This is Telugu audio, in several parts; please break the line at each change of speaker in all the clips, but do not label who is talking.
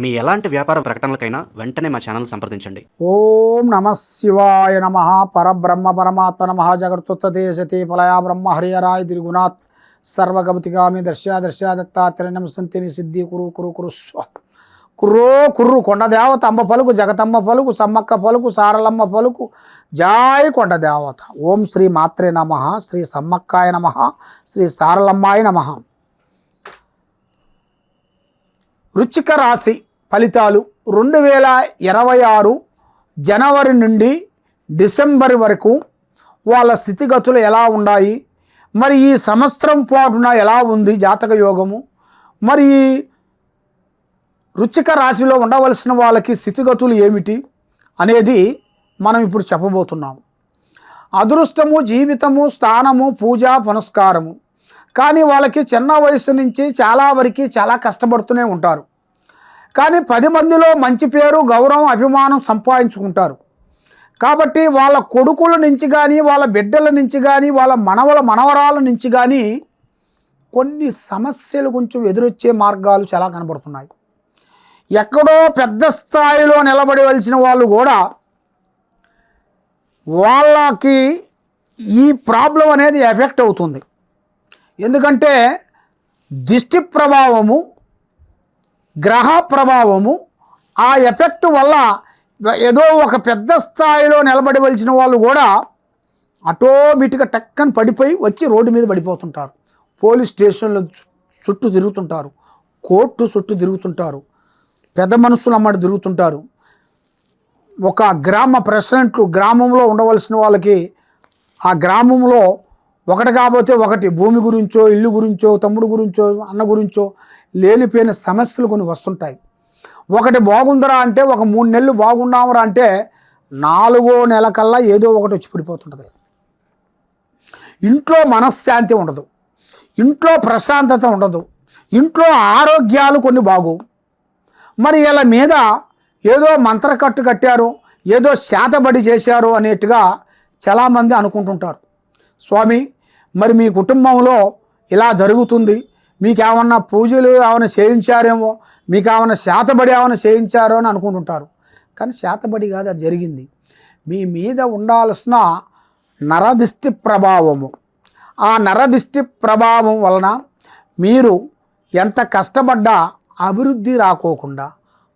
మీ ఎలాంటి వ్యాపార ప్రకటనలకైనా వెంటనే మా ఛానల్ సంప్రదించండి.
ఓం నమః శివాయ నమః. పరబ్రహ్మ పరమాత్మ నమః. జగత్తుత్తే సతి ఫలయా బ్రహ్మ హరిహరాయ దిరుగుణాత్ సర్వగమతిగామి దర్శా దత్తాత్రేయం సంతిని సిద్ధి కురు కురు కురు స్వ కుర్రో కుర్రు కొండ దేవత అంబ పలుకు జగతమ్మ పలుకు సమ్మక్క పలుకు సారలమ్మ పలుకు జాయ్ కొండ దేవత. ఓం శ్రీ మాత్రే నమః. శ్రీ సమ్మక్కాయ నమః. శ్రీ సారలమ్మాయ నమః. వృశ్చిక రాశి ఫలితాలు 2026 జనవరి నుండి డిసెంబర్ వరకు వాళ్ళ స్థితిగతులు ఎలా ఉన్నాయి, మరి ఈ సంవత్సరం పాటున ఎలా ఉంది జాతక యోగము, మరి ఈ వృశ్చిక రాశిలో ఉండవలసిన వాళ్ళకి స్థితిగతులు ఏమిటి అనేది మనం ఇప్పుడు చెప్పబోతున్నాము. అదృష్టము, జీవితము, స్థానము, పూజ, పునస్కారము. కానీ వాళ్ళకి చిన్న వయసు నుంచి చాలా వరకు చాలా కష్టపడుతూనే ఉంటారు. కానీ 10 మందిలో మంచి పేరు, గౌరవం, అభిమానం సంపాదించుకుంటారు. కాబట్టి వాళ్ళ కొడుకుల నుంచి కానీ, వాళ్ళ బిడ్డల నుంచి కానీ, వాళ్ళ మనవరాల నుంచి కానీ కొన్ని సమస్యలు కొంచెం ఎదురొచ్చే మార్గాలు చాలా కనబడుతున్నాయి. ఎక్కడో పెద్ద స్థాయిలో నిలబడవలసిన వాళ్ళు కూడా వాళ్ళకి ఈ ప్రాబ్లం అనేది ఎఫెక్ట్ అవుతుంది. ఎందుకంటే దిష్టి ప్రభావము, గ్రహ ప్రభావము, ఆ ఎఫెక్ట్ వల్ల ఏదో ఒక పెద్ద స్థాయిలో నిలబడవలసిన వాళ్ళు కూడా ఆటోమేటిక్గా టక్కని పడిపోయి వచ్చి రోడ్డు మీద పడిపోతుంటారు. పోలీస్ స్టేషన్ల చుట్టూ తిరుగుతుంటారు, కోర్టు చుట్టూ తిరుగుతుంటారు, పెద్ద మనుషులు అమ్మటి తిరుగుతుంటారు. ఒక గ్రామ ప్రెసిడెంట్లు గ్రామంలో ఉండవలసిన వాళ్ళకి ఆ గ్రామంలో ఒకటి కాకపోతే ఒకటి భూమి గురించో, ఇల్లు గురించో, తమ్ముడు గురించో, అన్న గురించో లేనిపోయిన సమస్యలు కొన్ని వస్తుంటాయి. ఒకటి బాగుందరా అంటే, ఒక 3 నెలలు బాగున్నామరా అంటే 4వ నెల కల్లా ఏదో ఒకటి వచ్చి పడిపోతుంటుంది. ఇంట్లో మనశ్శాంతి ఉండదు, ఇంట్లో ప్రశాంతత ఉండదు, ఇంట్లో ఆరోగ్యాలు కొన్ని బాగోవు. మరి ఇలా మీద ఏదో మంత్రకట్టు కట్టారో, ఏదో శాతబడి చేశారో అనేట్టుగా చాలామంది అనుకుంటుంటారు. స్వామి, మరి మీ కుటుంబంలో ఇలా జరుగుతుంది, మీకు ఏమన్నా పూజలు ఏమైనా చేయించారేమో, మీకు ఏమైనా శాతబడి ఏమైనా చేయించారో అని అనుకుంటుంటారు. కానీ శాతబడి కాదు, అది జరిగింది. మీ మీద ఉండాల్సిన నరదిష్టి ప్రభావము, ఆ నరదిష్టి ప్రభావం వలన మీరు ఎంత కష్టపడ్డా అభివృద్ధి రాకోకుండా,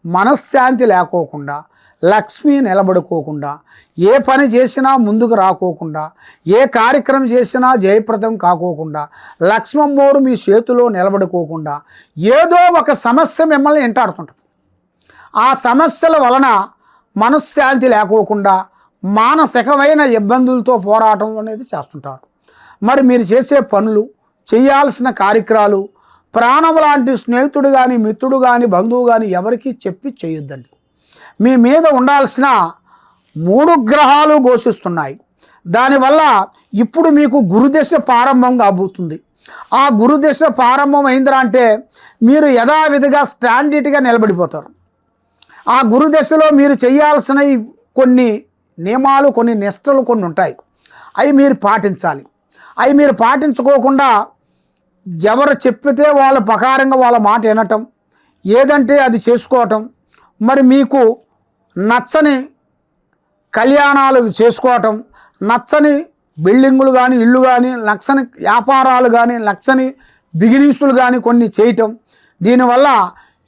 మనశ్శాంతి లేకోకుండా, లక్ష్మి నిలబడుకోకుండా, ఏ పని చేసినా ముందుకు రాకోకుండా, ఏ కార్యక్రమం చేసినా జయప్రదం కాకోకుండా, లక్ష్మమ్మోరు మీ చేతిలో నిలబడుకోకుండా ఏదో ఒక సమస్య మిమ్మల్ని వెంటాడుతుంటుంది. ఆ సమస్యల వలన మనశ్శాంతి లేకోకుండా మానసికమైన ఇబ్బందులతో పోరాటం అనేది చేస్తుంటారు. మరి మీరు చేసే పనులు, చేయాల్సిన కార్యక్రమాలు ప్రాణం లాంటి స్నేహితుడు కానీ, మిత్రుడు కానీ, బంధువు కానీ ఎవరికీ చెప్పి చేయొద్దండి. మీ మీద ఉండాల్సిన 3 గ్రహాలు ఘోషిస్తున్నాయి. దానివల్ల ఇప్పుడు మీకు గురుదశ ప్రారంభం కాబోతుంది. ఆ గురుదశ ప్రారంభం అయిందిరా అంటే మీరు యథావిధిగా స్టాండర్డ్గా నిలబడిపోతారు. ఆ గురుదశలో మీరు చేయాల్సిన కొన్ని నియమాలు, కొన్ని నిష్టలు కొన్ని ఉంటాయి. అవి మీరు పాటించాలి. అవి మీరు పాటించుకోకుండా ఎవరు చెప్పితే వాళ్ళ ప్రకారంగా వాళ్ళ మాట వినటం, ఏదంటే అది చేసుకోవటం, మరి మీకు నచ్చని కళ్యాణాలు చేసుకోవటం, నచ్చని బిల్డింగులు కానీ, ఇళ్ళు కానీ, నచ్చని వ్యాపారాలు కానీ, నచ్చని బిజినెస్లు కానీ కొన్ని చేయటం, దీనివల్ల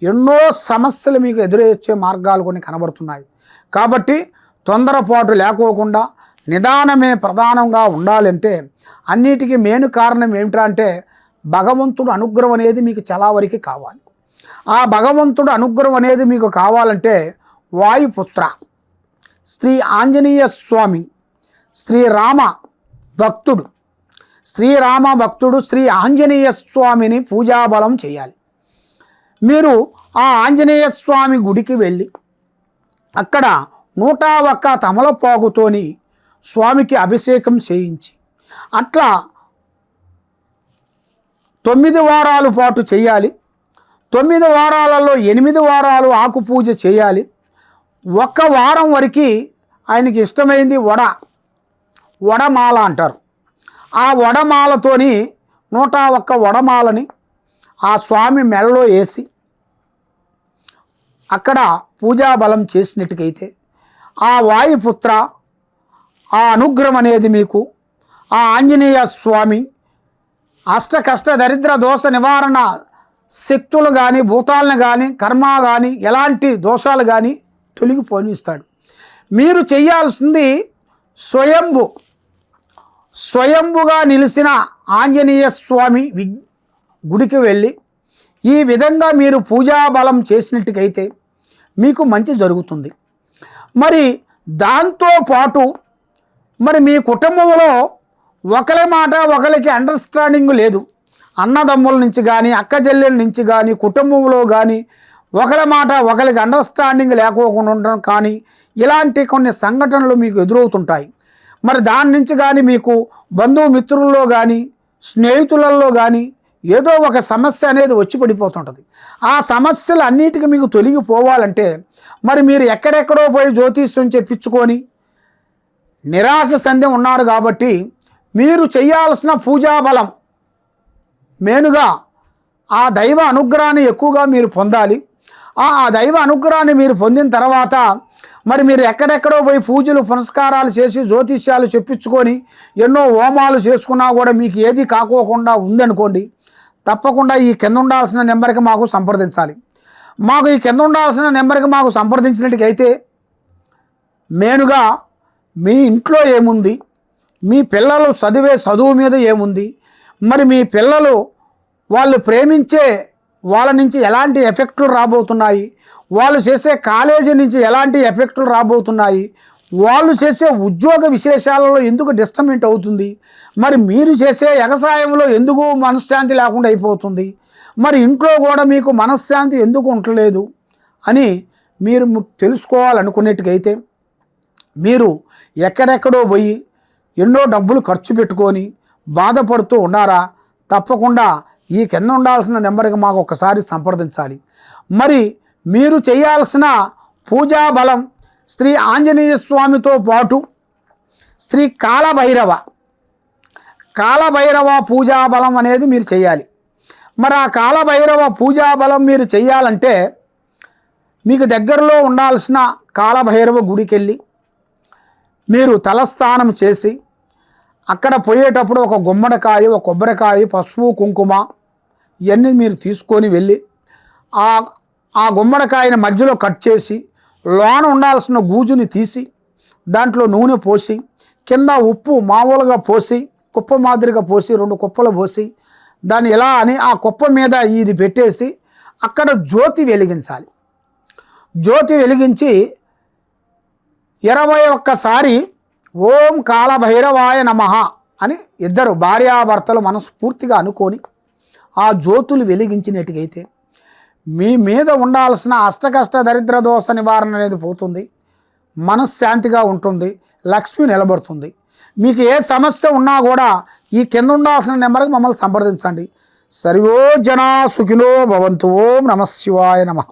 ఎన్నో సమస్యలు మీకు ఎదురొచ్చే మార్గాలు కొన్ని కనబడుతున్నాయి. కాబట్టి తొందరపాటు లేకోకుండా నిదానమే ప్రధానంగా ఉండాలంటే అన్నిటికీ మెయిన్ కారణం ఏమిటంటే భగవంతుడు అనుగ్రహం అనేది మీకు చాలా వరకు కావాలి. ఆ భగవంతుడు అనుగ్రహం అనేది మీకు కావాలంటే వాయుపుత్ర, శ్రీ ఆంజనేయ స్వామి, శ్రీరామ భక్తుడు, శ్రీ ఆంజనేయ స్వామిని పూజాబలం చేయాలి. మీరు ఆ ఆంజనేయ స్వామి గుడికి వెళ్ళి అక్కడ 101 తమలపాకుతోని స్వామికి అభిషేకం చేయించి అట్లా 9 వారాల పాటు చేయాలి. 9 వారాలలో 8 వారాలు ఆకు పూజ చేయాలి. 1 వారం వరకు ఆయనకి ఇష్టమైంది వడమాల అంటారు. ఆ వడమాలతోని 101 వడమాలని ఆ స్వామి మెడలో వేసి అక్కడ పూజా బలం చేసినట్టుకైతే ఆ వాయుపుత్ర ఆ అనుగ్రహం అనేది మీకు ఆ ఆంజనేయ స్వామి అష్టకష్ట దరిద్ర దోష నివారణ శక్తులు కానీ భూతాలను కానీ కర్మ కానీ ఎలాంటి దోషాలు కానీ తొలగిపోనిస్తాడు. మీరు చేయాల్సింది స్వయంభుగా నిలిచిన ఆంజనేయ స్వామి గుడికి వెళ్ళి ఈ విధంగా మీరు పూజా బలం చేసినట్టుకైతే మీకు మంచి జరుగుతుంది. మరి దాంతోపాటు మరి మీ కుటుంబంలో ఒకరి మాట ఒకరికి అండర్స్టాండింగ్ లేదు, అన్నదమ్ముల నుంచి కానీ అక్క చెల్లెల నుంచి కానీ కుటుంబంలో కానీ ఒకరి మాట ఒకరికి అండర్స్టాండింగ్ లేకోకుండా ఉండడం కానీ ఇలాంటి కొన్ని సంఘటనలు మీకు ఎదురవుతుంటాయి. మరి దాని నుంచి కానీ మీకు బంధుమిత్రుల్లో కానీ స్నేహితులలో కానీ ఏదో ఒక సమస్య అనేది వచ్చి పడిపోతుంటుంది. ఆ సమస్యలు అన్నిటికీ మీకు తొలగిపోవాలంటే మరి మీరు ఎక్కడెక్కడో పోయి జ్యోతిష్యం చెప్పించుకొని నిరాశ సంధ్య ఉన్నారు. కాబట్టి మీరు చేయాల్సిన పూజా బలం మెయిన్గా ఆ దైవ అనుగ్రహాన్ని ఎక్కువగా మీరు పొందాలి. ఆ దైవ అనుగ్రహాన్ని మీరు పొందిన తర్వాత మరి మీరు ఎక్కడెక్కడో పోయి పూజలు పునస్కారాలు చేసి జ్యోతిష్యాలు చెప్పించుకొని ఎన్నో హోమాలు చేసుకున్నా కూడా మీకు ఏది కాకోకుండా ఉందనుకోండి, తప్పకుండా ఈ కింద ఉండాల్సిన నెంబర్కి మాకు సంప్రదించాలి. ఈ కింద ఉండాల్సిన నెంబర్కి మాకు సంప్రదించినట్టుకైతే మెయిన్గా మీ ఇంట్లో ఏముంది, మీ పిల్లలు చదువు మీద ఏముంది, మరి మీ పిల్లలు వాళ్ళు ప్రేమించే వాళ్ళ నుంచి ఎలాంటి ఎఫెక్టులు రాబోతున్నాయి, వాళ్ళు చేసే కాలేజీ నుంచి ఎలాంటి ఎఫెక్టులు రాబోతున్నాయి, వాళ్ళు చేసే ఉద్యోగ విశేషాలలో ఎందుకు డిస్టర్బెంట్ అవుతుంది, మరి మీరు చేసే వ్యవసాయంలో ఎందుకు మనశ్శాంతి లేకుండా అయిపోతుంది, మరి ఇంట్లో కూడా మీకు మనశ్శాంతి ఎందుకు ఉండలేదు అని మీరు తెలుసుకోవాలనుకునేట్టుకైతే మీరు ఎక్కడెక్కడో పోయి ఎన్నో డబ్బులు ఖర్చు పెట్టుకొని బాధపడుతూ ఉన్నారా, తప్పకుండా ఈ కింద ఉండాల్సిన నెంబర్కి మాకు ఒకసారి సంప్రదించాలి. మరి మీరు చేయాల్సిన పూజా బలం శ్రీ ఆంజనేయ స్వామితో పాటు శ్రీ కాలభైరవ పూజా బలం అనేది మీరు చేయాలి. మరి ఆ కాలభైరవ పూజా బలం మీరు చేయాలంటే మీకు దగ్గరలో ఉండాల్సిన కాలభైరవ గుడికి వెళ్ళి మీరు తలస్నానం చేసి అక్కడ పోయేటప్పుడు ఒక గుమ్మడికాయ, ఒక కొబ్బరికాయ, పసుపు, కుంకుమ ఇవన్నీ మీరు తీసుకొని వెళ్ళి ఆ గుమ్మడికాయని మధ్యలో కట్ చేసి లోన ఉండాల్సిన గూజుని తీసి దాంట్లో నూనె పోసి కింద ఉప్పు మామూలుగా పోసి కుప్ప మాదిరిగా పోసి 2 కుప్పలు పోసి దాన్ని ఎలా అని ఆ కుప్ప మీద ఇది పెట్టేసి అక్కడ జ్యోతి వెలిగించాలి. జ్యోతి వెలిగించి 21 సారి ఓం కాలభైరవాయ నమః అని ఇద్దరు భార్యాభర్తలు మనస్ఫూర్తిగా అనుకొని ఆ జ్యోతులు వెలిగించినట్టుగైతే మీ మీద ఉండాల్సిన అష్టకష్ట దరిద్ర దోష నివారణ అనేది పోతుంది, మనశ్శాంతిగా ఉంటుంది, లక్ష్మి నిలబడుతుంది. మీకు ఏ సమస్య ఉన్నా కూడా ఈ కింద ఉండాల్సిన నెంబర్కి మమ్మల్ని సంప్రదించండి. సర్వో జనా సుఖినో భవంతు. ఓం నమః శివాయ నమః.